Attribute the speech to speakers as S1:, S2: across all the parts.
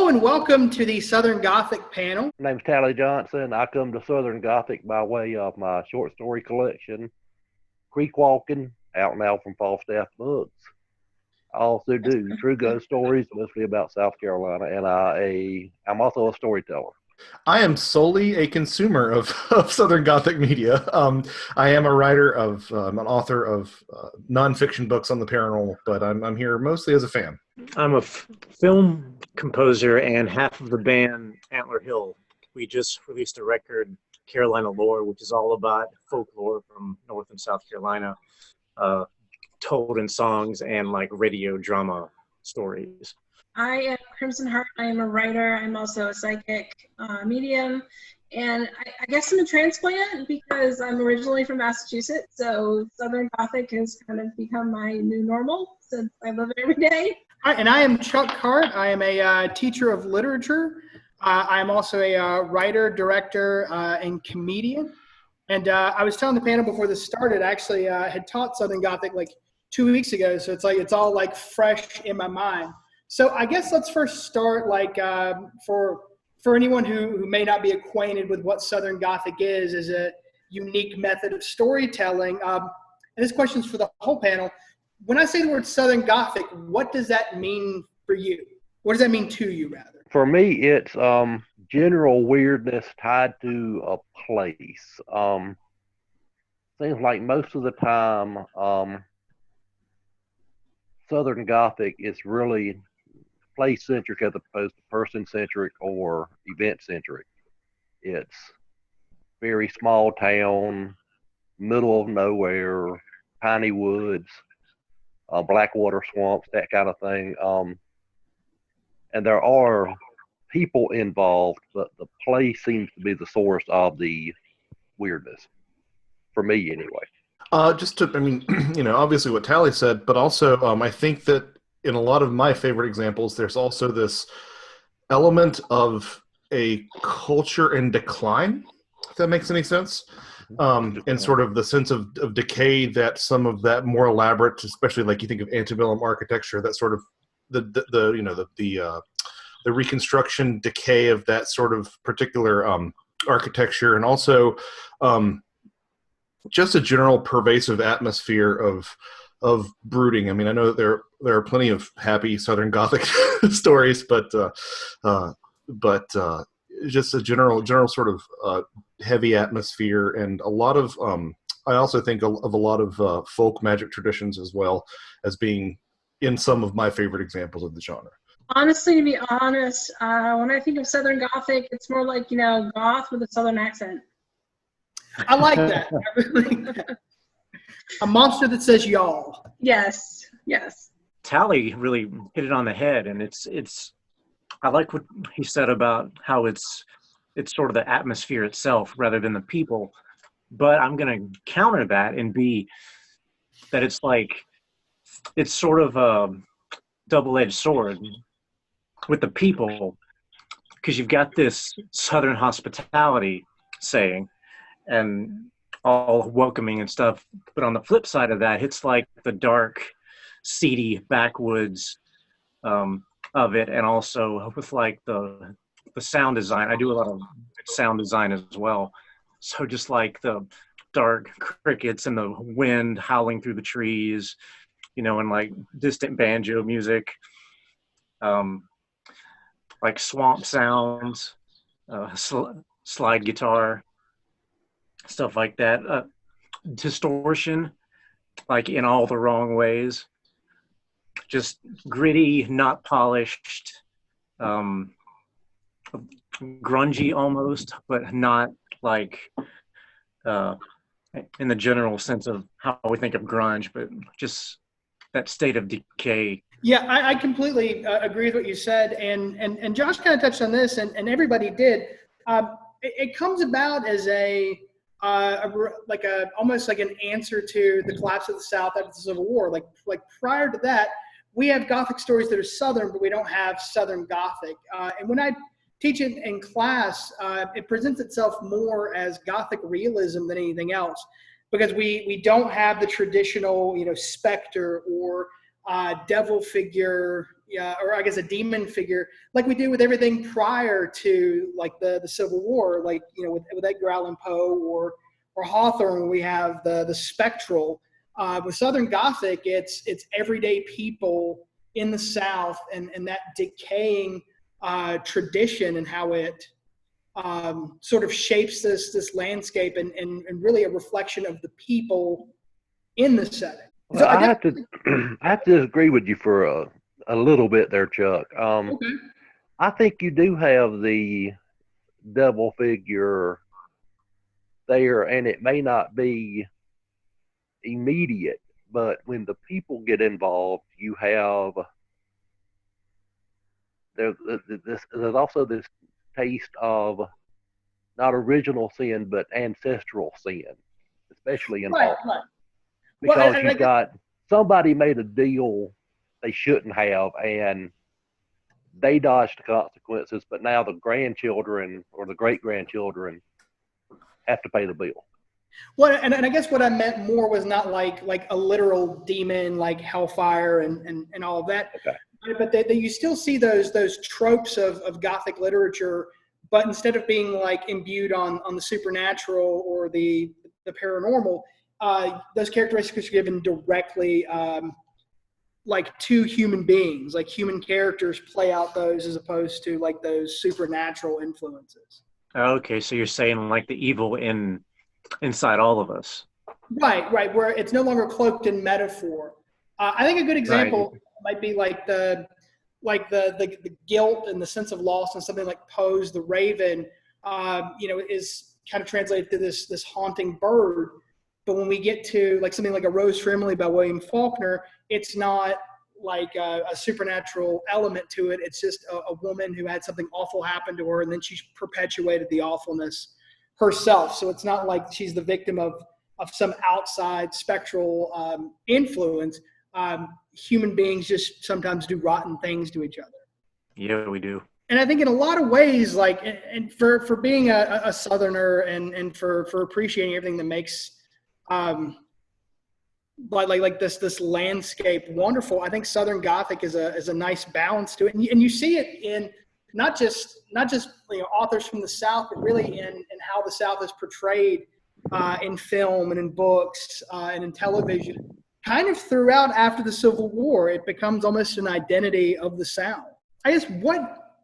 S1: Hello and welcome to the Southern Gothic panel.
S2: My name's Tally Johnson. I come to Southern Gothic by way of my short story collection, Creek Walking, out now from Falstaff Books. I also do true ghost stories, mostly about South Carolina, and I'm also a storyteller.
S3: I am solely a consumer of Southern Gothic media. I am a writer I'm an author of nonfiction books on the paranormal, but I'm here mostly as a fan.
S4: I'm a film composer and half of the band Antler Hill. We just released a record, Carolina Lore, which is all about folklore from North and South Carolina, told in songs and like radio drama stories.
S5: I am Crimson Heart. I am a writer. I'm also a psychic medium. And I guess I'm a transplant because I'm originally from Massachusetts. So Southern Gothic has kind of become my new normal since I live it every day.
S1: And I am Chuck Hart. I am a teacher of literature. I am also a writer, director, and comedian. And I was telling the panel before this started, I actually had taught Southern Gothic like 2 weeks ago. So it's all like fresh in my mind. So I guess let's first start like for anyone who may not be acquainted with what Southern Gothic is a unique method of storytelling. And this question's for the whole panel. When I say the word Southern Gothic, what does that mean for you? What does that mean to you, rather?
S2: For me, it's general weirdness tied to a place. Seems like most of the time, Southern Gothic is really place-centric as opposed to person-centric or event-centric. It's very small town, middle of nowhere, piney woods, blackwater swamps, that kind of thing. And there are people involved, but the place seems to be the source of the weirdness, for me anyway.
S3: Obviously what Tally said, but also I think that in a lot of my favorite examples, there's also this element of a culture in decline, if that makes any sense. And sort of the sense of decay that some of that more elaborate, especially like you think of antebellum architecture, that sort of the reconstruction decay of that sort of particular architecture, and also just a general pervasive atmosphere of brooding. I mean, I know that there are plenty of happy Southern Gothic stories, but just a general sort of heavy atmosphere, and a lot of I also think of a lot of folk magic traditions as well as being in some of my favorite examples of the genre.
S5: Honestly, to be honest, when I think of Southern Gothic, it's more like, goth with a Southern accent.
S1: I like that. A monster that says y'all.
S5: Yes.
S4: Tally really hit it on the head, and it's I like what he said about how it's sort of the atmosphere itself rather than the people. But I'm going to counter that and be that it's sort of a double-edged sword with the people, because you've got this Southern hospitality saying and all welcoming and stuff, but on the flip side of that, it's like the dark, seedy backwoods of it, and also with like the sound design. I do a lot of sound design as well, so just like the dark crickets and the wind howling through the trees, and like distant banjo music, like swamp sounds, slide guitar, stuff like that, distortion, like in all the wrong ways, just gritty, not polished, grungy almost, but not like in the general sense of how we think of grunge, but just that state of decay.
S1: Yeah, I completely agree with what you said, and Josh kind of touched on this, and everybody did. It comes about as almost like an answer to the collapse of the South after the Civil War. Like prior to that, we have Gothic stories that are Southern, but we don't have Southern Gothic. And when I teach it in class, it presents itself more as Gothic realism than anything else, because we don't have the traditional, specter or devil figure, or I guess a demon figure, like we do with everything prior to like the Civil War, like with Edgar Allan Poe or Hawthorne, we have the spectral. With Southern Gothic, it's everyday people in the South and that decaying tradition and how it sort of shapes this landscape and really a reflection of the people in the setting.
S2: Well,
S1: So
S2: I have to I have to agree with you for a little bit there, Chuck.
S1: okay.
S2: I think you do have the devil figure there, and it may not be immediate, but when the people get involved, you have there's also this taste of not original sin, but ancestral sin, especially in
S1: Right,
S2: art.
S1: right.
S2: Because
S1: Well,
S2: you've got somebody made a deal they shouldn't have, and they dodged the consequences, but now the grandchildren or the great grandchildren have to pay the bill.
S1: Well, and I guess what I meant more was not like a literal demon like hellfire and all of that.
S2: Okay.
S1: But that you still see those tropes of Gothic literature, but instead of being like imbued on the supernatural or the paranormal, those characteristics are given directly like to human beings, like human characters play out those as opposed to like those supernatural influences.
S4: Okay, so you're saying like the evil inside all of us.
S1: Right, where it's no longer cloaked in metaphor. I think a good example might be like the guilt and the sense of loss and something like Poe's The Raven, is kind of translated to this haunting bird. But when we get to like something like A Rose for Emily by William Faulkner, it's not like a supernatural element to it. It's just a woman who had something awful happen to her, and then she perpetuated the awfulness herself. So it's not like she's the victim of some outside spectral influence. Human beings just sometimes do rotten things to each other. Yeah,
S4: we do.
S1: And I think in a lot of ways, like, and for being a Southerner and for appreciating everything that makes like this landscape wonderful, I think Southern Gothic is a nice balance to it, and you see it in not just authors from the South, but really in how the South is portrayed in film and in books and in television. Kind of throughout after the Civil War, it becomes almost an identity of the South. I guess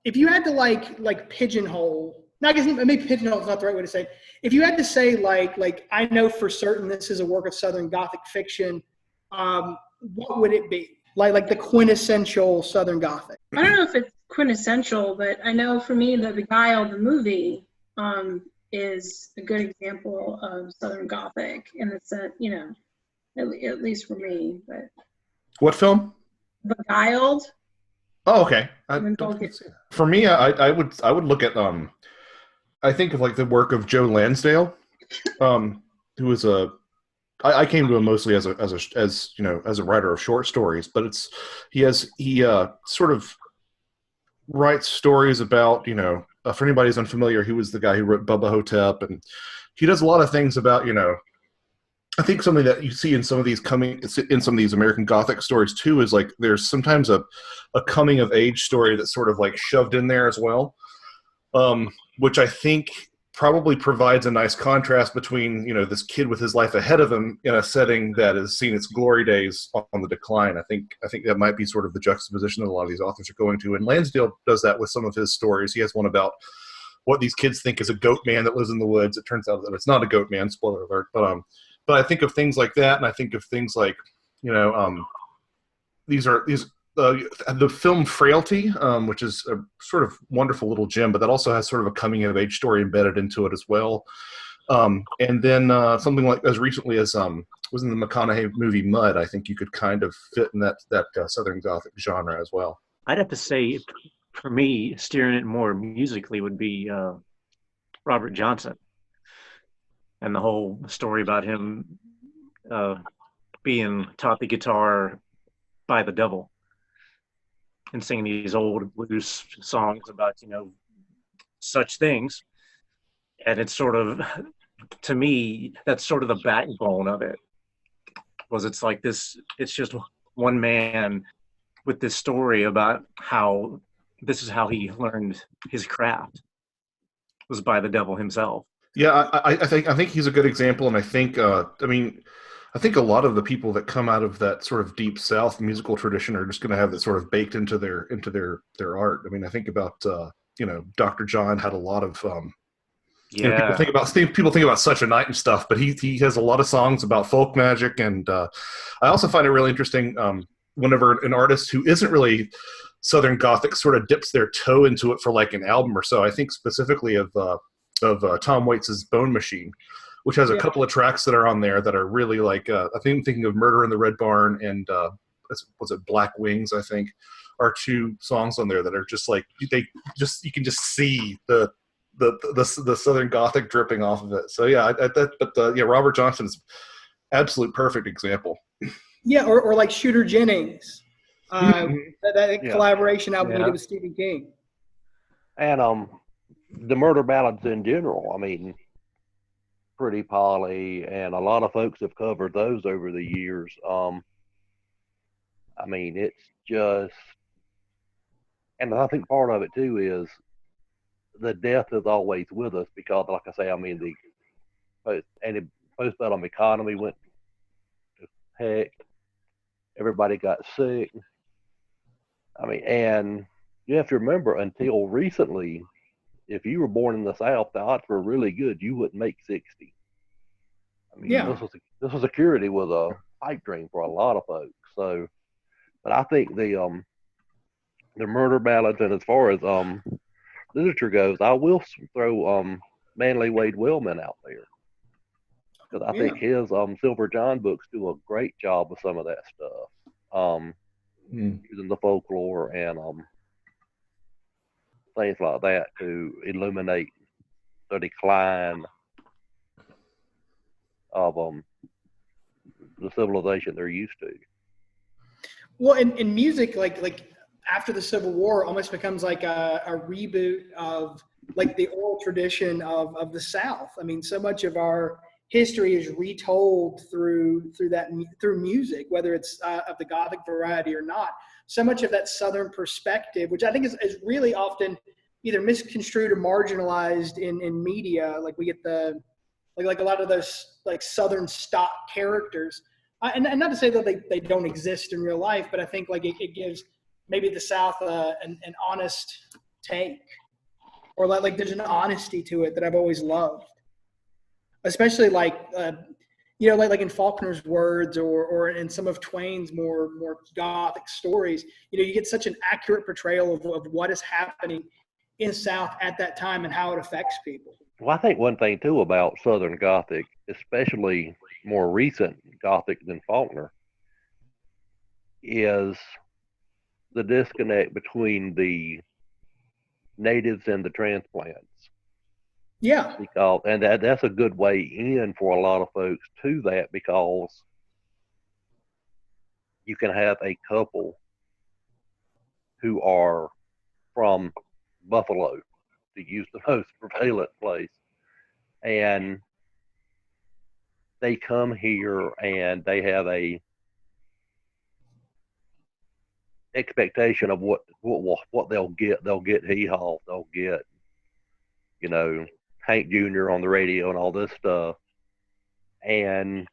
S1: if you had to like pigeonhole, no, I guess maybe pigeonhole is not the right way to say it. If you had to say like I know for certain this is a work of Southern Gothic fiction, what would it be? Like the quintessential Southern Gothic?
S5: I don't know if it's quintessential, but I know for me the Beguiled, the movie, is a good example of Southern Gothic in the sense, at least for me. But
S3: what film?
S5: Beguiled.
S3: Oh, okay. For me, I would look at I think of like the work of Joe Lansdale, who was I came to him mostly as a writer of short stories, but he sort of writes stories about, for anybody who's unfamiliar, he was the guy who wrote Bubba Hotep, and he does a lot of things about, I think something that you see in some of these American Gothic stories too is like there's sometimes a coming of age story that's sort of like shoved in there as well, which I think probably provides a nice contrast between this kid with his life ahead of him in a setting that has seen its glory days on the decline. I think that might be sort of the juxtaposition that a lot of these authors are going to, and Lansdale does that with some of his stories. He has one about what these kids think is a goat man that lives in the woods. It turns out that it's not a goat man, spoiler alert, but I think of things like that, and I think of things like, the film Frailty, which is a sort of wonderful little gem, but that also has sort of a coming of age story embedded into it as well. And then something like as recently as was in the McConaughey movie Mud, I think you could kind of fit in that Southern Gothic genre as well.
S4: I'd have to say, for me, steering it more musically would be Robert Johnson. And the whole story about him being taught the guitar by the devil and singing these old blues songs about, such things. And it's sort of, to me, that's sort of the backbone of it. It's like this, it's just one man with this story about how this is how he learned his craft, was by the devil himself.
S3: Yeah, I think he's a good example, and I think I think a lot of the people that come out of that sort of deep South musical tradition are just going to have that sort of baked into their art. I mean, I think about Dr. John had a lot of
S4: Yeah.
S3: people think about Such a Night and stuff, but he has a lot of songs about folk magic, and I also find it really interesting whenever an artist who isn't really Southern Gothic sort of dips their toe into it for like an album or so. I think specifically of Tom Waits' Bone Machine, which has a couple of tracks that are on there that are really like I think I'm thinking of Murder in the Red Barn and was it Black Wings, I think, are two songs on there that are just like you can just see the Southern Gothic dripping off of it. So yeah, Robert Johnson is absolute perfect example.
S1: Yeah, or like Shooter Jennings, that collaboration album he did with Stephen King.
S2: And the murder ballads in general, I mean, Pretty Polly, and a lot of folks have covered those over the years. I mean, it's just, and I think part of it too is the death is always with us because, like I say, I mean, the post-bellum economy went to heck. Everybody got sick. I mean, and you have to remember, until recently, if you were born in the South, the odds were really good you wouldn't make 60. I mean, this was security was a pipe dream for a lot of folks. So, but I think the murder ballads, and as far as literature goes, I will throw Manly Wade Wellman out there because I think his Silver John books do a great job with some of that stuff, using the folklore and things like that to illuminate the decline of the civilization they're used to.
S1: Well, in music, like after the Civil War, almost becomes like a reboot of like the oral tradition of the South. I mean, so much of our history is retold through music, whether it's of the Gothic variety or not. So much of that Southern perspective, which I think is really often either misconstrued or marginalized in media. Like we get like a lot of those like Southern stock characters, and not to say that they don't exist in real life, but I think like it gives maybe the South an honest take, or like there's an honesty to it that I've always loved, especially like like in Faulkner's words or in some of Twain's more Gothic stories. You get such an accurate portrayal of what is happening in the South at that time and how it affects people.
S2: Well, I think one thing too about Southern Gothic, especially more recent Gothic than Faulkner, is the disconnect between the natives and the transplants.
S1: Yeah.
S2: And that's a good way in for a lot of folks to that, because you can have a couple who are from Buffalo, to use the most prevalent place, and they come here and they have a expectation of what they'll get. They'll get Hee Haw, they'll get Hank Jr. on the radio and all this stuff, and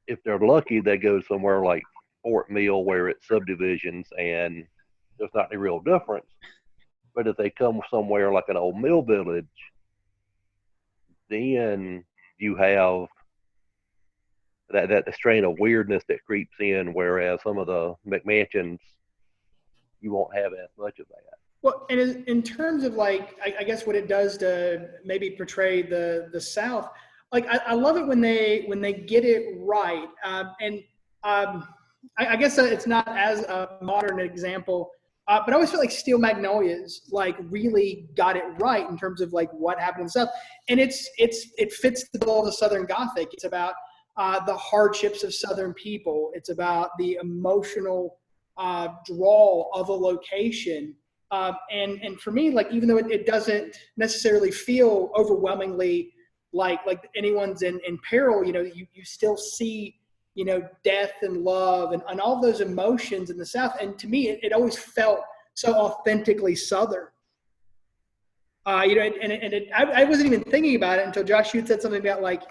S2: if they're lucky, they go somewhere like Fort Mill where it's subdivisions and there's not any real difference. But if they come somewhere like an old mill village, then you have that strain of weirdness that creeps in, whereas some of the McMansions, you won't have as much of that.
S1: Well, and in terms of like, I guess what it does to maybe portray the South, like I love it when they get it right. I guess it's not as a modern example, but I always feel like Steel Magnolias like really got it right in terms of like what happened in the South, and it fits the bill of the Southern Gothic. It's about the hardships of Southern people. It's about the emotional draw of a location. And for me, like, even though it doesn't necessarily feel overwhelmingly like anyone's in peril, you still see death and love and all those emotions in the South. And to me, it always felt so authentically Southern. I wasn't even thinking about it until Josh, you said something about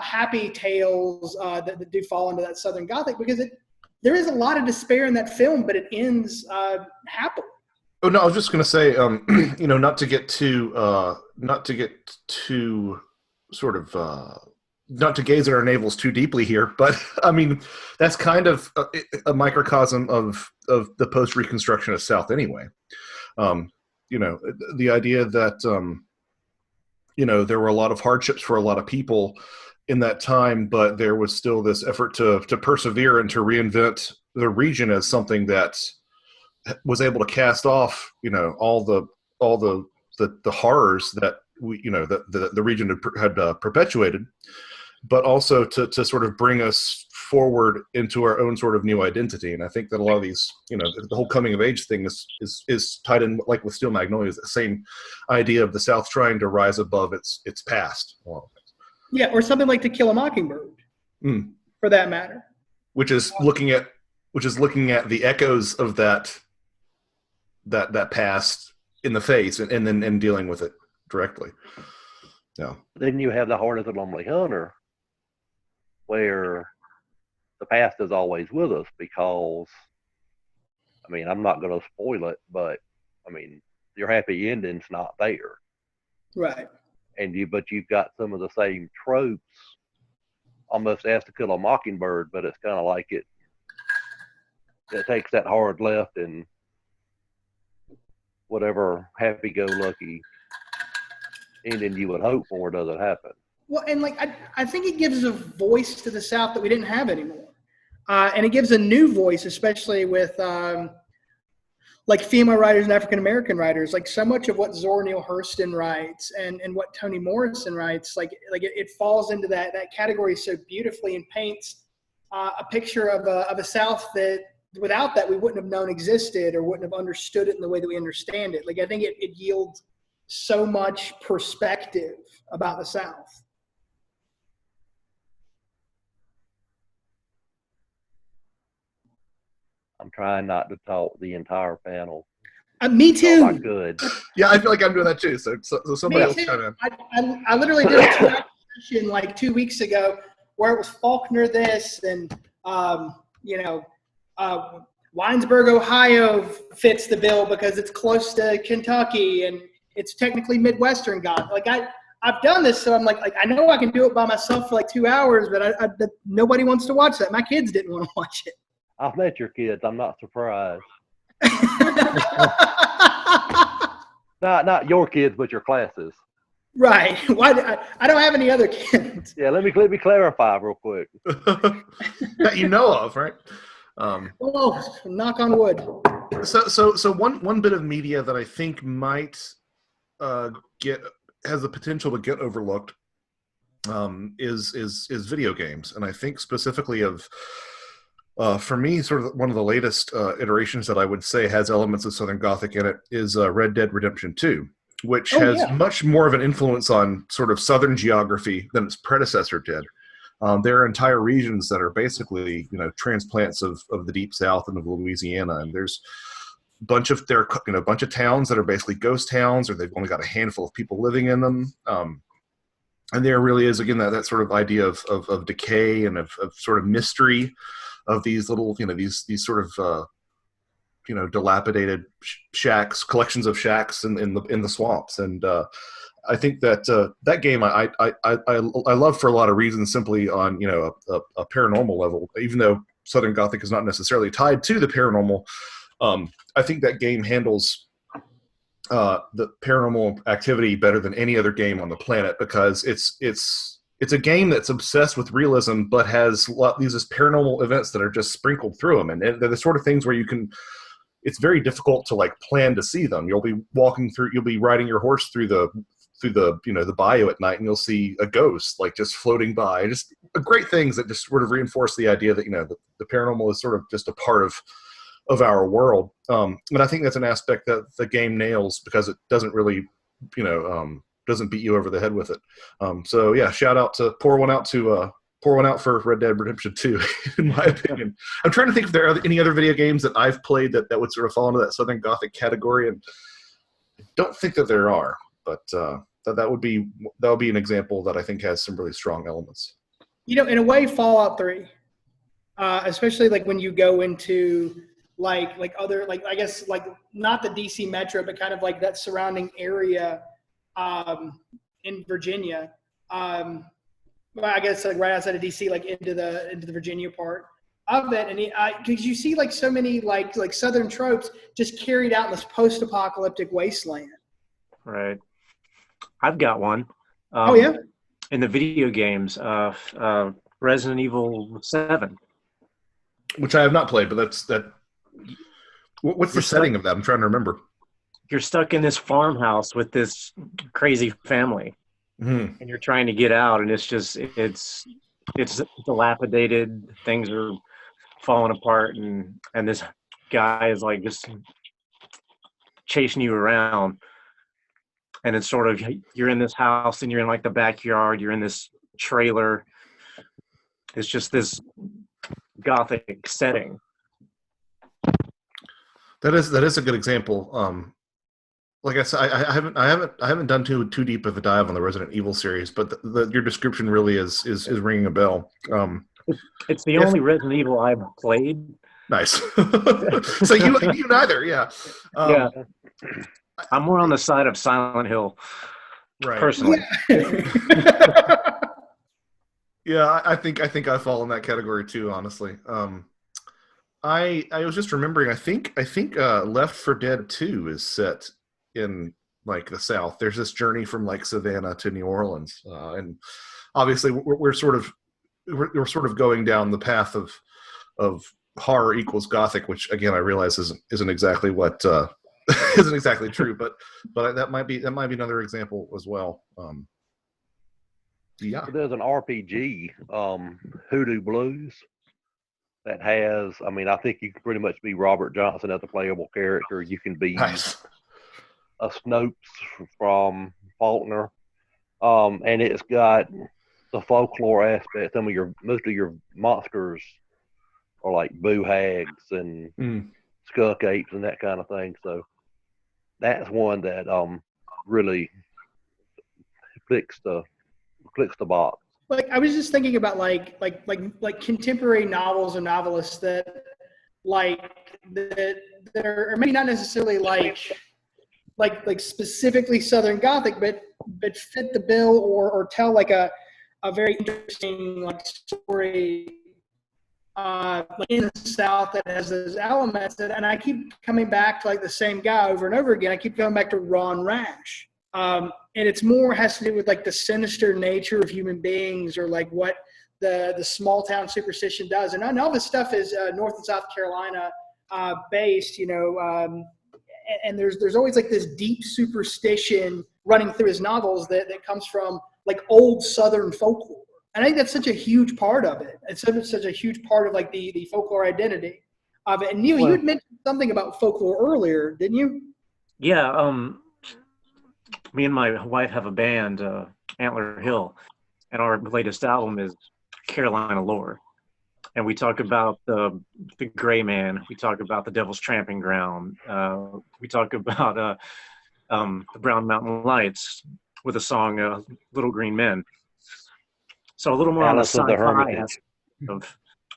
S1: happy tales that do fall into that Southern Gothic, because there is a lot of despair in that film, but it ends happily.
S3: Oh no, I was just going to say, not to get too sort of, not to gaze at our navels too deeply here, but I mean, that's kind of a microcosm of the post-Reconstructionist South anyway. The idea that, there were a lot of hardships for a lot of people in that time, but there was still this effort to persevere and to reinvent the region as something that was able to cast off, all the horrors that that the region had perpetuated, but also to sort of bring us forward into our own sort of new identity. And I think that a lot of these, the whole coming of age thing is tied in, like with Steel Magnolias, the same idea of the South trying to rise above its past.
S1: Yeah, or something like To Kill a Mockingbird, for that matter.
S2: Then you have The Heart of the Lonely Hunter, where the past is always with us, because, I mean, I'm not going to spoil it, but I mean, your happy ending's not there.
S1: Right.
S2: But you've got some of the same tropes, almost as To Kill a Mockingbird, but it's kind of like it takes that hard left, and whatever happy-go-lucky ending you would hope for doesn't happen.
S1: Well, and I think it gives a voice to the South that we didn't have anymore. And it gives a new voice, especially with female writers and African-American writers. Like, so much of what Zora Neale Hurston writes and what Toni Morrison writes, it falls into that category so beautifully, and paints a picture of a South that without that we wouldn't have known existed, or wouldn't have understood it in the way that we understand it. I think it yields so much perspective about the South.
S2: I'm trying not to talk the entire panel.
S1: Me too.
S2: I could.
S3: Yeah, I feel like I'm doing that too. So somebody else chime in.
S1: I literally did a 2-hour session 2 weeks ago where it was Faulkner this, and Winesburg, Ohio fits the bill because it's close to Kentucky and it's technically Midwestern Gothic. I've done this, so I'm like I know I can do it by myself for 2 hours, but nobody wants to watch that. My kids didn't want to watch it.
S2: I've met your kids. I'm not surprised. Not your kids, but your classes.
S1: Right. Why? I don't have any other kids.
S2: Yeah, let me clarify real quick.
S3: That you know of, right?
S1: Knock on wood.
S3: So one bit of media that I think might has the potential to get overlooked is video games, and I think specifically of. For me, sort of one of the latest iterations that I would say has elements of Southern Gothic in it is Red Dead Redemption 2, which has much more of an influence on sort of Southern geography than its predecessor did. There are entire regions that are basically, transplants of the Deep South and of Louisiana, and there's a bunch of towns that are basically ghost towns, or they've only got a handful of people living in them. And there really is, again, that sort of idea of decay and of sort of mystery. Of these little, these sort of, dilapidated shacks, collections of shacks in the swamps, and I think that that game I love for a lot of reasons, simply on a paranormal level. Even though Southern Gothic is not necessarily tied to the paranormal, I think that game handles the paranormal activity better than any other game on the planet, because it's a game that's obsessed with realism, but has these paranormal events that are just sprinkled through them. And they're the sort of things where it's very difficult to plan to see them. You'll be riding your horse through the bayou at night, and you'll see a ghost just floating by. Just great things that just sort of reinforce the idea that, the paranormal is sort of just a part of our world. But I think that's an aspect that the game nails, because it doesn't really, doesn't beat you over the head with it. So yeah, pour one out to pour one out for Red Dead Redemption 2, in my opinion. I'm trying to think if there are any other video games that I've played that would sort of fall into that Southern Gothic category, and I don't think that there are, but that would be an example that I think has some really strong elements.
S1: In a way, Fallout 3, especially like when you go into like other, like I guess like not the DC metro, but kind of like that surrounding area in Virginia. I guess like right outside of DC, like into the Virginia part of it, and because you see like so many like Southern tropes just carried out in this post-apocalyptic wasteland.
S4: Right. I've got one.
S1: Oh yeah.
S4: In the video games, Resident Evil 7,
S3: which I have not played, but what's the setting of that? I'm trying to remember.
S4: You're stuck in this farmhouse with this crazy family. And you're trying to get out, and it's dilapidated. Things are falling apart, and this guy is like just chasing you around. And it's sort of, you're in this house, and you're in like the backyard. You're in this trailer. It's just this Gothic setting.
S3: That is a good example. Like I said, I haven't done too deep of a dive on the Resident Evil series, but your description really is ringing a bell.
S4: It's the only Resident Evil I've played.
S3: Nice. So you neither, yeah.
S4: Yeah. I'm more on the side of Silent Hill, right, personally.
S3: Yeah, I think I fall in that category too, honestly. I was just remembering. I think Left 4 Dead 2 is set in like the South. There's this journey from like Savannah to New Orleans, and obviously we're sort of going down the path of horror equals Gothic, which again I realize isn't exactly what isn't exactly true, but that might be another example as well. Yeah,
S2: there's an RPG, Hoodoo Blues, that has. I mean, I think you can pretty much be Robert Johnson as a playable character. You can be
S3: nice.
S2: A Snopes from Faulkner, and it's got the folklore aspect. Most of your monsters are like boo hags and skunk apes and that kind of thing. So that's one that really clicks the box.
S1: Like I was just thinking about like contemporary novels and novelists that are maybe not necessarily like specifically Southern Gothic, but fit the bill or tell like a very interesting like story like in the South that has those elements. And I keep coming back to like the same guy over and over again. I keep going back to Ron Rash. And it's more has to do with like the sinister nature of human beings, or like what the small town superstition does. And all this stuff is North and South Carolina based, and there's always like this deep superstition running through his novels that comes from like old Southern folklore. And I think that's such a huge part of it. It's such a huge part of like the folklore identity of it. And Neil, you had mentioned something about folklore earlier, didn't you?
S4: Yeah. Me and my wife have a band, Antler Hill, and our latest album is Carolina Lore. And we talk about the Gray Man. We talk about the Devil's Tramping Ground. We talk about the Brown Mountain Lights with the song Little Green Men. So a little more
S2: Alice
S4: on the
S2: of
S4: sci-fi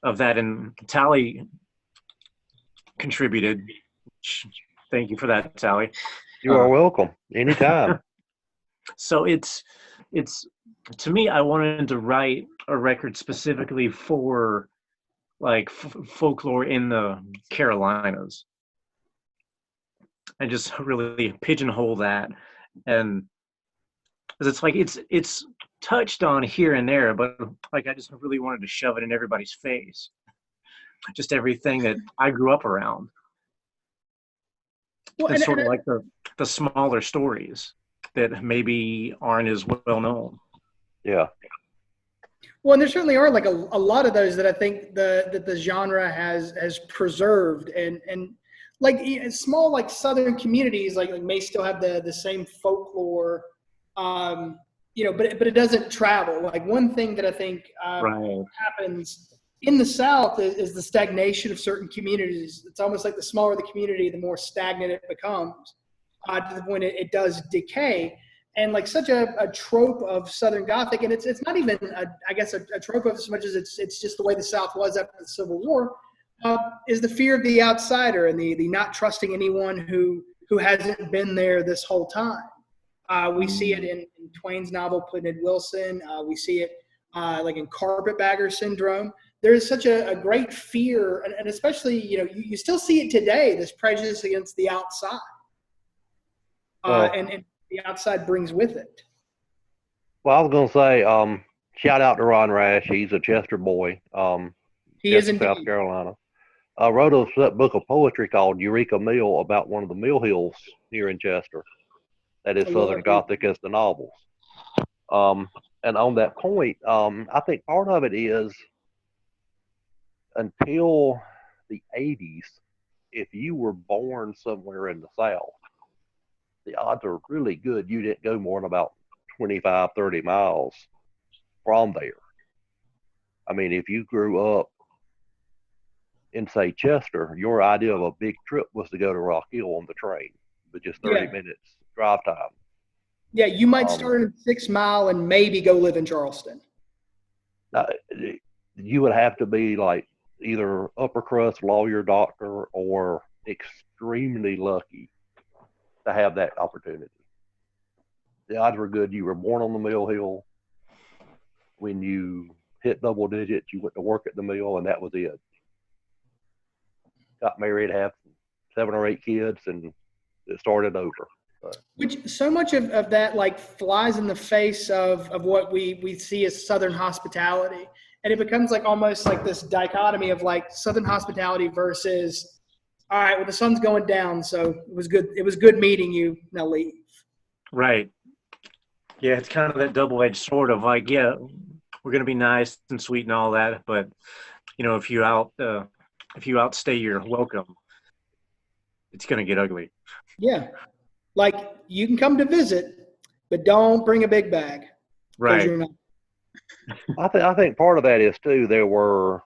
S4: of that. And Tally contributed. Thank you for that, Tally.
S2: You are welcome. Anytime.
S4: So it's to me, I wanted to write a record specifically for like folklore in the Carolinas, and just really pigeonhole that. And it's like it's touched on here and there, but like I just really wanted to shove it in everybody's face, just everything that I grew up around. Well, and sort of like the smaller stories that maybe aren't as well known.
S2: Yeah.
S1: Well, and there certainly are like a lot of those that I think the genre has preserved, and like small like Southern communities like may still have the same folklore but it doesn't travel. Like one thing that I think
S4: Right.
S1: happens in the South is the stagnation of certain communities. It's almost like the smaller the community, the more stagnant it becomes, to the point it does decay. And like such a trope of Southern Gothic, and it's not even I guess a trope of as much as it's just the way the South was after the Civil War, is the fear of the outsider and the not trusting anyone who hasn't been there this whole time. We see it in Twain's novel, Pudd'nhead Wilson. We see it like in Carpetbagger Syndrome. There is such a great fear, and especially, you still see it today, this prejudice against the outside. And the outside brings with it.
S2: Well, I was going to say, shout out to Ron Rash. He's a Chester boy.
S1: He
S2: Chester,
S1: is indeed.
S2: South Carolina. Wrote a book of poetry called Eureka Mill about one of the mill hills here in Chester. That is Southern Gothic as the novels. And on that point, I think part of it is until the 80s, if you were born somewhere in the South, the odds are really good you didn't go more than about 25, 30 miles from there. I mean, if you grew up in, say, Chester, your idea of a big trip was to go to Rock Hill on the train with just 30 minutes drive time.
S1: Yeah, you might start at 6 Mile and maybe go live in Charleston.
S2: You would have to be like either upper crust lawyer, doctor, or extremely lucky to have that opportunity. The odds were good. You were born on the mill hill. When you hit double digits, you went to work at the mill, and that was it. Got married, have 7 or 8 kids, and it started over.
S1: Which so much of that like flies in the face of what we see as Southern hospitality. And it becomes like almost like this dichotomy of like Southern hospitality versus, all right, well, the sun's going down, so it was good meeting you, now leave.
S4: Right. Yeah, it's kind of that double-edged sword of like, yeah, we're going to be nice and sweet and all that, but if you outstay your welcome, it's going to get ugly.
S1: Yeah. Like, you can come to visit, but don't bring a big bag.
S4: Right.
S2: I think part of that is, too, the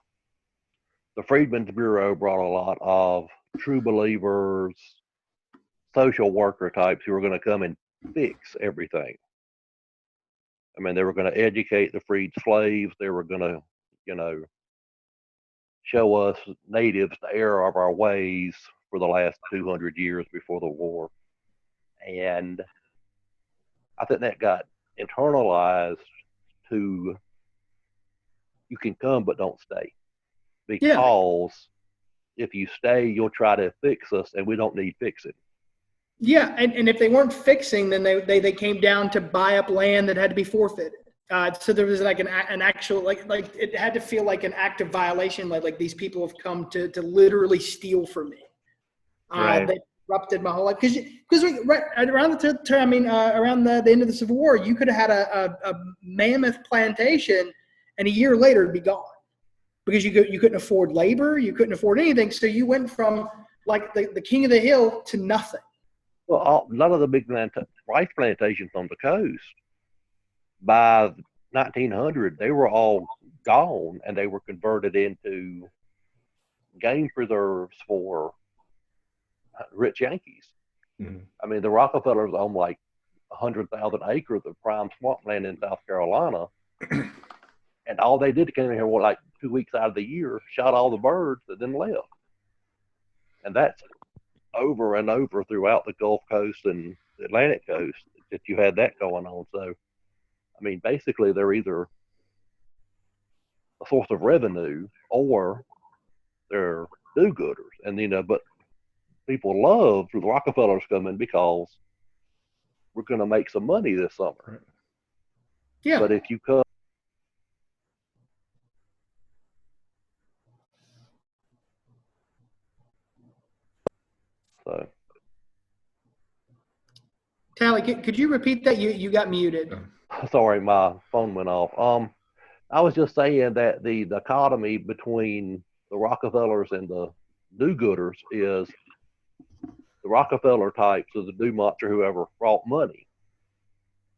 S2: Freedmen's Bureau brought a lot of true believers, social worker types who were going to come and fix everything. I mean, they were going to educate the freed slaves. They were going to, show us natives the error of our ways for the last 200 years before the war. And I think that got internalized to, you can come but don't stay. Because if you stay, you'll try to fix us, and we don't need fixing.
S1: Yeah, and if they weren't fixing, then they came down to buy up land that had to be forfeited. So there was like an actual like it had to feel like an act of violation. Like these people have come to literally steal from me.
S4: Right.
S1: They disrupted my whole life because right around the time, around the end of the Civil War, you could have had a mammoth plantation, and a year later it'd be gone because you couldn't afford labor, you couldn't afford anything. So you went from like the king of the hill to nothing.
S2: Well, a lot of the big rice plantations on the coast, by 1900, they were all gone, and they were converted into game preserves for rich Yankees.
S3: Mm-hmm.
S2: I mean, the Rockefellers own like 100,000 acres of prime swampland in South Carolina, and all they did to come in here, like 2 weeks out of the year, shot all the birds that then left. And that's over and over throughout the Gulf Coast and the Atlantic Coast that you had that going on. So, I mean, basically they're either a source of revenue or they're do-gooders. And, but people love the Rockefellers coming because we're going to make some money this summer.
S1: Yeah.
S2: But if you come, so.
S1: Tally, could you repeat that? You got muted.
S2: Sorry, my phone went off. I was just saying that the dichotomy between the Rockefellers and the do-gooders is the Rockefeller types of the do-monster, whoever brought money.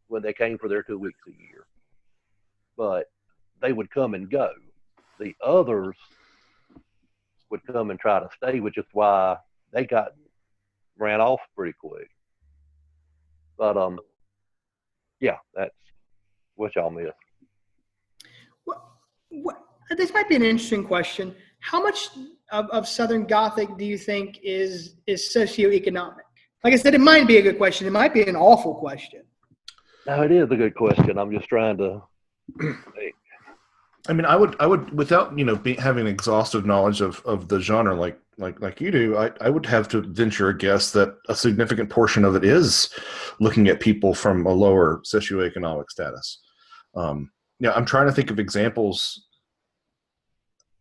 S2: when they came for their 2 weeks a year. But they would come and go. The others would come and try to stay, which is why they ran off pretty quick. But yeah, that's what y'all miss.
S1: This might be an interesting question. How much of Southern Gothic do you think is socioeconomic? Like I said, it might be a good question. It might be an awful question.
S2: No, it is a good question. I'm just trying to think.
S3: I mean, I would, without having exhaustive knowledge of the genre like you do, I would have to venture a guess that a significant portion of it is looking at people from a lower socioeconomic status. I'm trying to think of examples.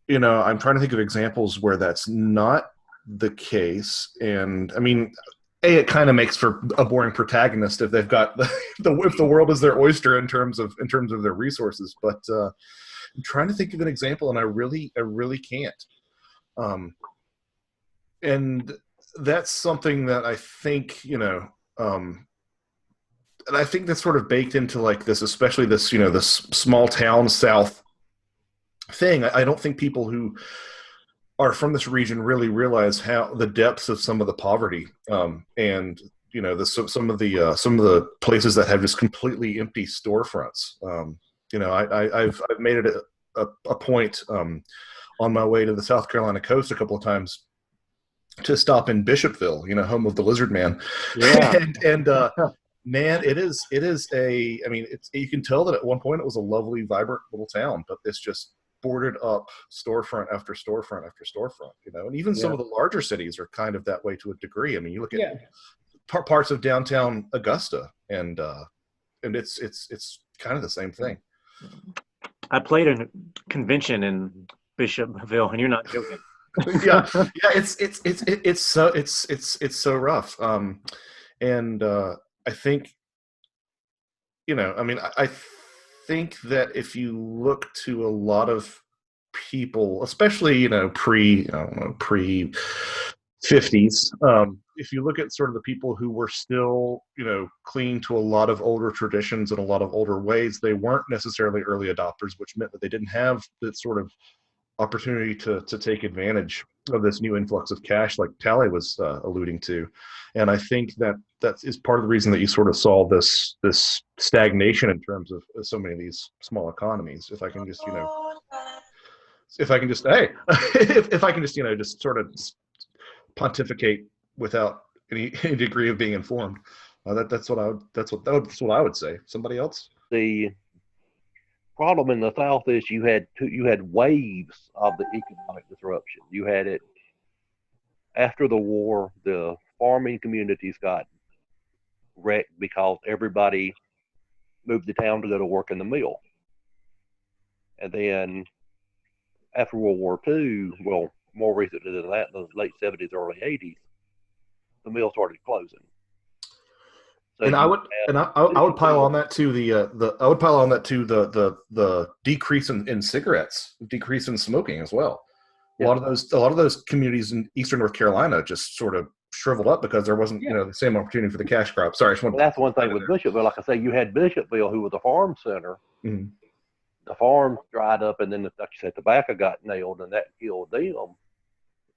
S3: I'm trying to think of examples where that's not the case, and I mean, it kind of makes for a boring protagonist if they've got if the world is their oyster in terms of their resources. But I'm trying to think of an example, and I really can't. And that's something that I think, and I think that's sort of baked into like this, especially this, this small town South thing. I don't think people who are from this region really realize how the depths of some of the poverty, and some of the places that have just completely empty storefronts. I've made it a point on my way to the South Carolina coast a couple of times to stop in Bishopville, home of the Lizard Man.
S4: Yeah.
S3: and man, it is I mean, you can tell that at one point it was a lovely, vibrant little town, but it's just boarded up storefront after storefront after storefront, and even some of the larger cities are kind of that way to a degree. I mean, you look at parts of downtown Augusta, and it's kind of the same thing.
S4: I played a convention in Bishopville, and you're not joking.
S3: yeah, it's so rough. And I think, I mean, I think that if you look to a lot of people, especially pre 50s, if you look at sort of the people who were still clinging to a lot of older traditions and a lot of older ways, they weren't necessarily early adopters, which meant that they didn't have that sort of opportunity to take advantage of this new influx of cash, like Tally was alluding to. And I think that is part of the reason that you sort of saw this stagnation in terms of so many of these small economies. If I can just just sort of pontificate without any degree of being informed, that's what I would say. Somebody else?
S2: The problem in the South is you had waves of the economic disruption. You had it after the war. The farming communities got wrecked because everybody moved to town to go to work in the mill. And then after World War II, well, more recently than that, in the late 70s, early 80s, the mill started closing. So
S3: and I would pile on that to the decrease in cigarettes, decrease in smoking as well. A lot of those communities in eastern North Carolina just sort of shriveled up because there wasn't the same opportunity for the cash crop. Sorry,
S2: that's one thing with Bishopville. Like I say, you had Bishopville, who was a farm center.
S3: Mm-hmm.
S2: The farms dried up, and then, like you said, tobacco got nailed, and that killed them.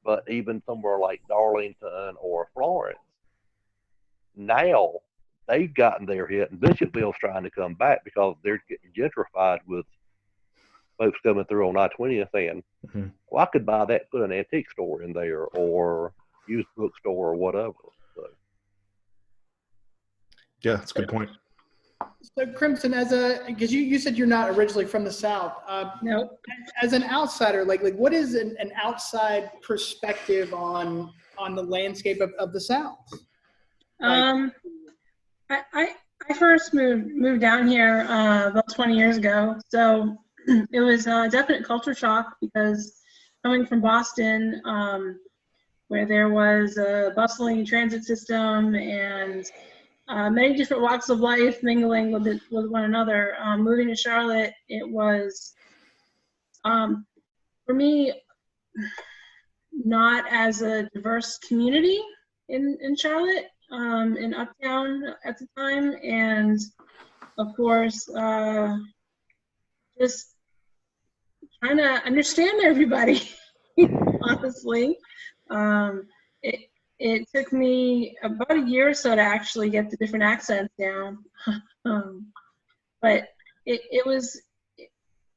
S2: But even somewhere like Darlington or Florence, now they've gotten their hit, and Bishopville's trying to come back because they're getting gentrified with folks coming through on I-20 saying, well, I could buy that, put an antique store in there or used bookstore or whatever. So.
S3: Yeah, that's a good point.
S1: So Crimson, because you said you're not originally from the South.
S5: No.
S1: As an outsider, like what is an outside perspective on the landscape of the South?
S5: I first moved down here about 20 years ago, so it was a definite culture shock because coming from Boston, where there was a bustling transit system and many different walks of life mingling with one another. Moving to Charlotte, it was, for me, not as a diverse community in Charlotte, in Uptown at the time. And of course, just trying to understand everybody, honestly. It it took me about a year or so to actually get the different accents down. But it was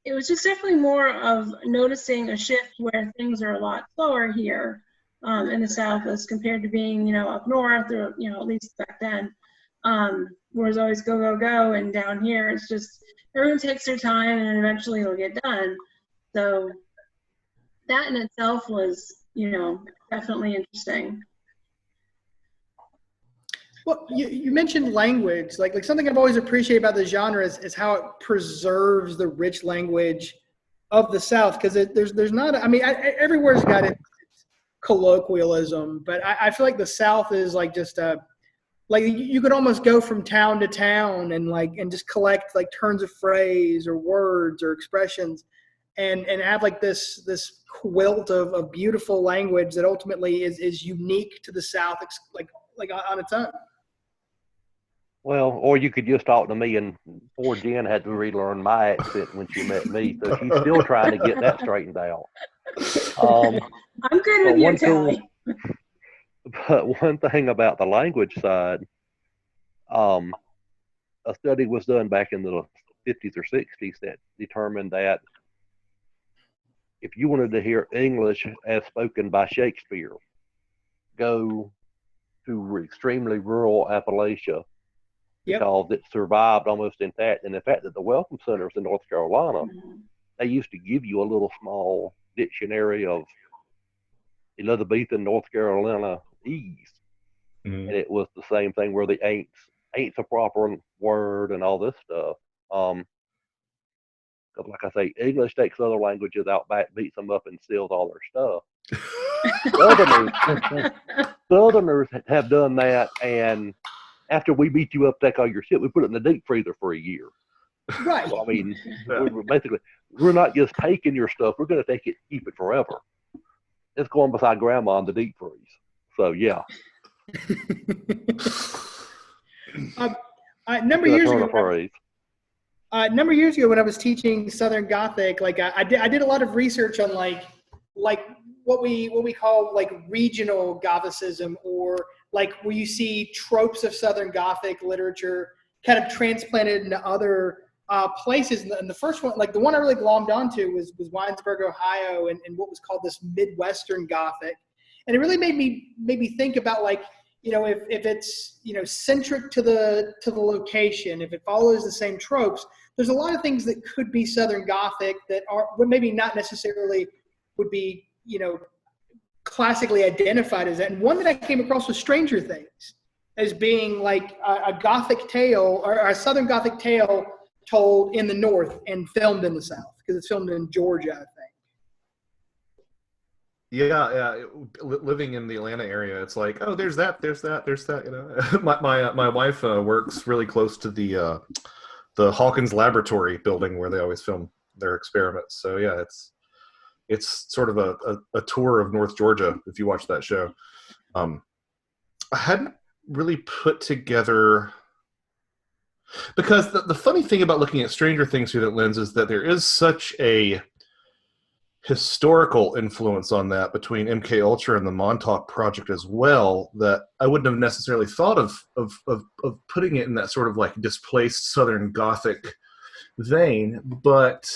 S5: just definitely more of noticing a shift where things are a lot slower here in the South as compared to being, up north, or, at least back then, where it's always go, go, go. And down here, it's just everyone takes their time and eventually it'll get done. So that in itself was, definitely interesting.
S1: Well, you mentioned language, like something I've always appreciated about the genre is how it preserves the rich language of the South, because there's not, everywhere's got its colloquialism, but I feel like the South is like just like you could almost go from town to town and just collect like turns of phrase or words or expressions and have like this quilt of beautiful language that ultimately is unique to the South, like on its own.
S2: Well, or you could just talk to me, and poor Jen had to relearn my accent when she met me, so she's still trying to get that straightened out.
S5: I'm good with you, Tally.
S2: But one thing about the language side, a study was done back in the 50s or 60s that determined that if you wanted to hear English as spoken by Shakespeare, go to extremely rural Appalachia, because it survived almost intact. And the fact that the Welcome Centers in North Carolina, they used to give you a little small dictionary of Elizabethan North Carolina ease. And it was the same thing where the ain't's a proper word and all this stuff. Because like I say, English takes other languages out back, beats them up, and steals all their stuff. Southerners have done that, and after we beat you up, take all your shit, we put it in the deep freezer for a year.
S1: Right.
S2: So, we're not just taking your stuff, we're going to take it, keep it forever. It's going beside grandma in the deep freeze. So, yeah.
S1: A number of years ago when I was teaching Southern Gothic, like I did a lot of research on like what we call like regional Gothicism, or like where you see tropes of Southern Gothic literature kind of transplanted into other places. And the first one, like the one I really glommed onto was Winesburg, Ohio, and what was called this Midwestern Gothic. And it really made me think about like, if it's, centric to the location, if it follows the same tropes, there's a lot of things that could be Southern Gothic that are maybe not necessarily would be, classically identified as that. And one that I came across was Stranger Things as being like a Gothic tale, or a Southern Gothic tale told in the North and filmed in the South, because it's filmed in Georgia, I think.
S3: Yeah. Living in the Atlanta area, it's like, oh, there's that. My wife works really close to the Hawkins Laboratory building where they always film their experiments. So yeah, it's sort of a tour of North Georgia if you watch that show. I hadn't really put together, because the funny thing about looking at Stranger Things through that lens is that there is such a historical influence on that between MK Ultra and the Montauk Project as well, that I wouldn't have necessarily thought of putting it in that sort of like displaced Southern Gothic vein, but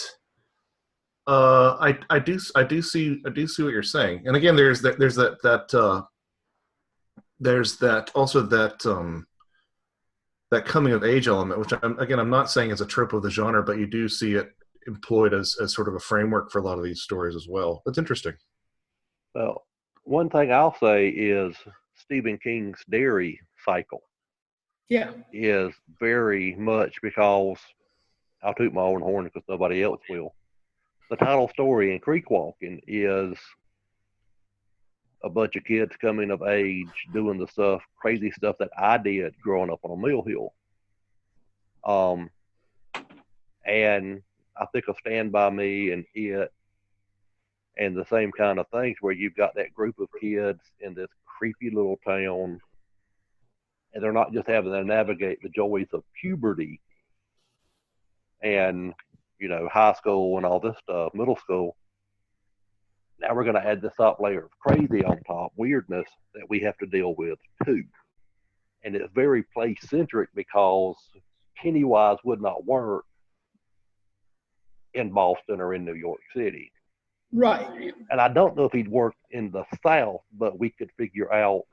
S3: I do see what you're saying. And again, there's that coming of age element, which I'm not saying is a trope of the genre, but you do see it employed as sort of a framework for a lot of these stories as well. That's interesting.
S2: Well, one thing I'll say is Stephen King's Dairy cycle is very much, because I'll toot my own horn because nobody else will. The title story in Creek Walking is a bunch of kids coming of age doing the crazy stuff that I did growing up on a mill hill. And I think of Stand By Me and It, and the same kind of things where you've got that group of kids in this creepy little town, and they're not just having to navigate the joys of puberty, and high school and all this stuff, middle school. Now we're going to add this top layer of crazy on top, weirdness that we have to deal with too. And it's very place centric because Pennywise would not work in Boston or in New York City.
S1: Right.
S2: And I don't know if he'd work in the South, but we could figure out.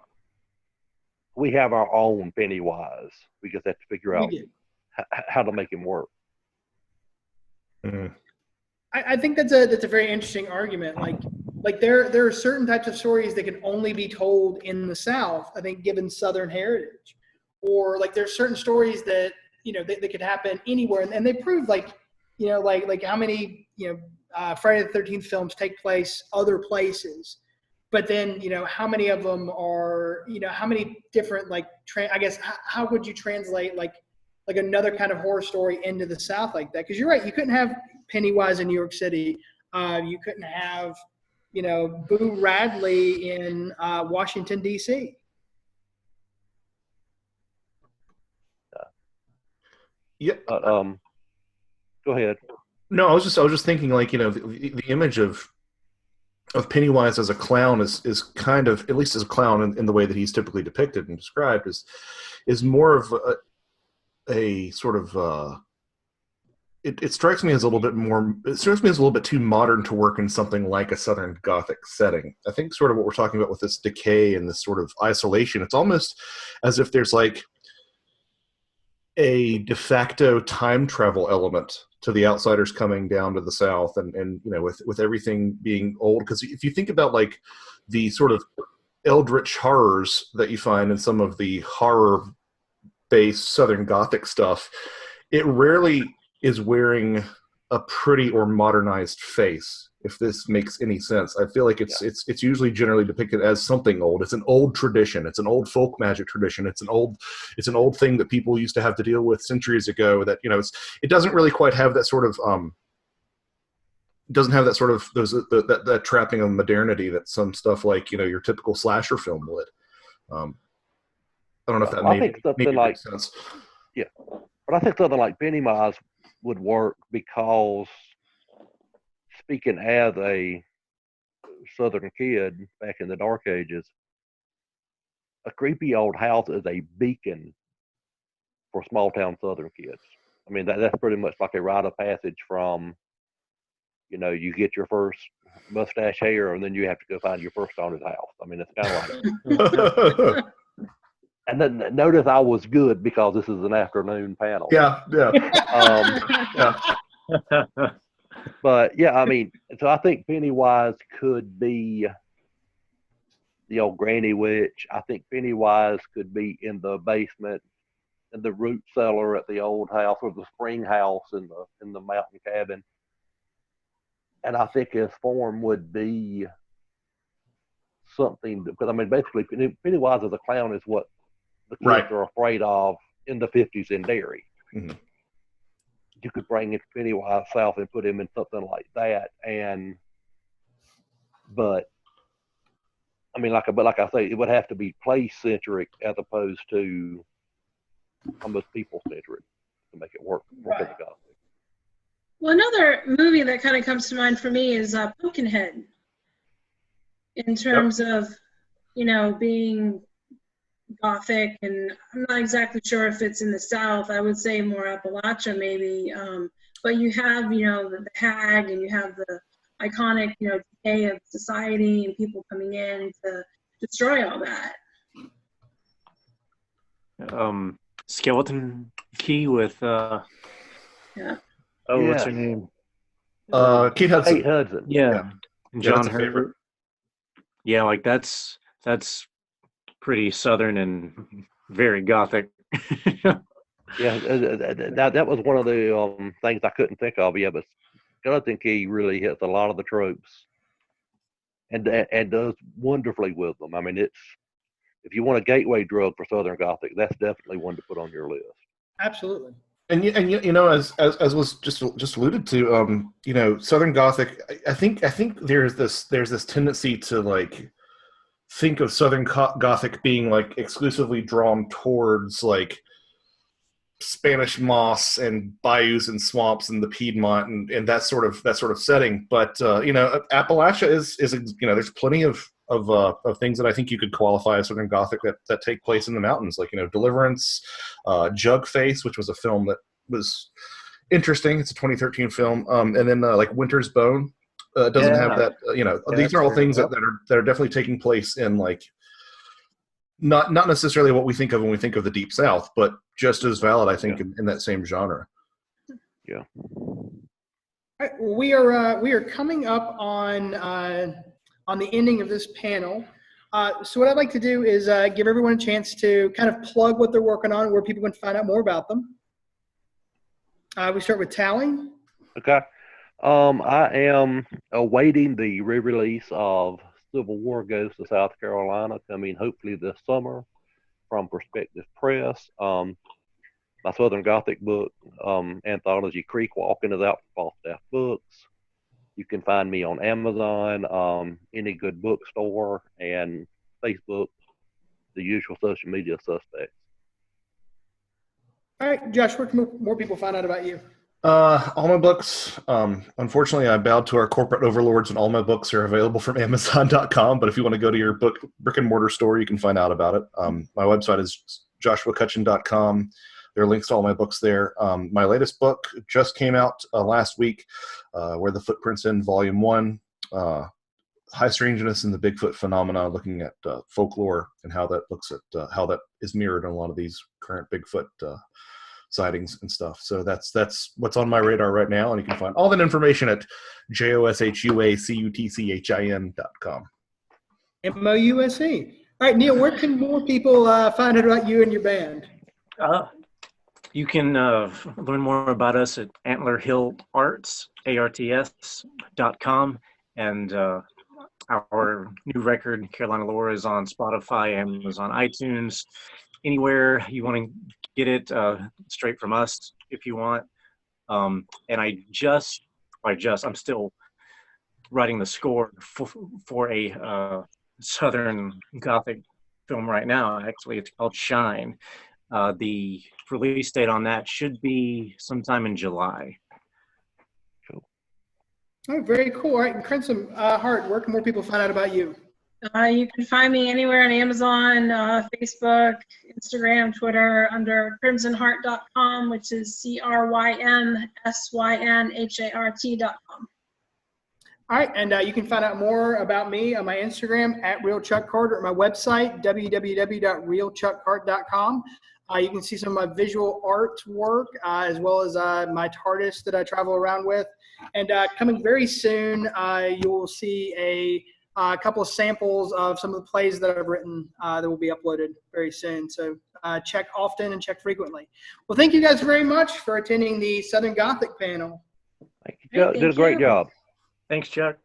S2: We have our own Pennywise. We just have to figure out how to make him work.
S3: Mm.
S1: I think that's a very interesting argument. Like there are certain types of stories that can only be told in the South, I think, given Southern heritage. Or like there's certain stories that, that could happen anywhere. And they prove like how many, Friday the 13th films take place other places. But then, how many of them are, how many different, I guess, how would you translate like another kind of horror story into the South like that? Because you're right, you couldn't have Pennywise in New York City. You couldn't have, Boo Radley in Washington, D.C.
S3: Yeah.
S2: Go ahead.
S3: No, I was just thinking, the image of Pennywise as a clown is kind of, at least as a clown in the way that he's typically depicted and described, is more of a sort of it strikes me as a little bit more. It strikes me as a little bit too modern to work in something like a Southern Gothic setting. I think sort of what we're talking about with this decay and this sort of isolation, it's almost as if there's like a de facto time travel element to the outsiders coming down to the South, and with everything being old. Because if you think about like the sort of eldritch horrors that you find in some of the horror-based Southern Gothic stuff, it rarely is wearing a pretty or modernized face, if this makes any sense. I feel like it's usually generally depicted as something old. It's an old tradition. It's an old folk magic tradition. It's an old thing that people used to have to deal with centuries ago. That it doesn't really quite have that sort of doesn't have that sort of that trapping of modernity that some stuff like your typical slasher film would. I don't know if that made sense.
S2: Yeah, but I think something like Pennywise would work because, speaking as a Southern kid back in the Dark Ages, a creepy old house is a beacon for small town Southern kids. I mean, that's pretty much like a rite of passage from, you get your first mustache hair and then you have to go find your first haunted house. I mean, it's kind of like. And then notice I was good because this is an afternoon panel.
S3: Yeah.
S2: But yeah, I mean, so I think Pennywise could be the old granny witch. I think Pennywise could be in the basement, in the root cellar at the old house, or the spring house in the mountain cabin. And I think his form would be something, because I mean, basically, Pennywise as a clown is what the kids are afraid of in the 50s in Derry.
S3: Mm-hmm.
S2: You could bring Pennywise south and put him in something like that, but I mean, like I say, it would have to be place centric as opposed to almost people centric to make it work for the Gothic.
S5: Well, another movie that kind of comes to mind for me is Pumpkinhead. In terms of, being Gothic, and I'm not exactly sure if it's in the South. I would say more Appalachia maybe. But you have, the hag, and you have the iconic, decay of society and people coming in to destroy all that.
S4: Skeleton Key with what's her name?
S3: Kate Hudson.
S2: Kate Hudson.
S4: Yeah. And John
S3: that's a favorite.
S4: Herbert. Yeah, like that's pretty Southern and very Gothic.
S2: Yeah, that was one of the things I couldn't think of. Yeah, but Skeleton Key really hits a lot of the tropes, and does wonderfully with them. I mean, if you want a gateway drug for Southern Gothic, that's definitely one to put on your list.
S1: Absolutely.
S3: And as was just alluded to, Southern Gothic. I think there's this tendency to like think of Southern Gothic being like exclusively drawn towards like Spanish moss and bayous and swamps and the Piedmont and that sort of setting. But Appalachia is there's plenty of things that I think you could qualify as Southern Gothic that take place in the mountains, like Deliverance, Jugface, which was a film that was interesting. It's a 2013 film, and then like Winter's Bone doesn't have that. These are all things that are definitely taking place in like not necessarily what we think of when we think of the Deep South, but just as valid, I think, in that same genre.
S2: Yeah.
S1: All right, well, we are coming up on the ending of this panel. So what I'd like to do is give everyone a chance to kind of plug what they're working on, where people can find out more about them. We start with Tally.
S2: Okay. I am awaiting the re-release of Civil War Ghosts of South Carolina, coming hopefully this summer from Perspective Press. My Southern Gothic book, anthology Creek Walking, is out for Falstaff Books. You can find me on Amazon, any good bookstore, and Facebook, the usual social media suspects.
S1: All right, Josh, where can more people find out about you?
S3: All my books, unfortunately, I bowed to our corporate overlords, and all my books are available from Amazon.com. But if you want to go to your brick and mortar store, you can find out about it. My website is joshuacutchin.com. There are links to all my books there. My latest book just came out last week, Where the Footprints End, Volume 1, High Strangeness and the Bigfoot Phenomena, looking at folklore and how that looks at how that is mirrored in a lot of these current Bigfoot sightings and stuff. So that's what's on my radar right now, and you can find all that information at joshuacutchin.com.
S1: MOUSE. All right, Neil, where can more people find out about you and your band?
S4: You can learn more about us at antlerhillarts.com, and our new record, Carolina Lore, is on Spotify, Amazon, iTunes, anywhere you want to get it, straight from us if you want. And I'm still writing the score for a Southern Gothic film right now. Actually, it's called Shine. The release date on that should be sometime in July.
S2: Cool.
S1: Oh, very cool. All right, and Crimson Heart, where can more people find out about you?
S5: You can find me anywhere on Amazon, Facebook, Instagram, Twitter, under crimsonheart.com, which is CRYMSYNHART.com.
S1: All right, and you can find out more about me on my Instagram at RealChuckCart, or my website, www.realchuckcart.com. You can see some of my visual artwork, as well as my TARDIS that I travel around with. And coming very soon, you'll see a couple of samples of some of the plays that I've written that will be uploaded very soon. So check often and check frequently. Well, thank you guys very much for attending the Southern Gothic panel.
S2: Thank you, Chuck. Did a great job.
S4: Thanks, Chuck.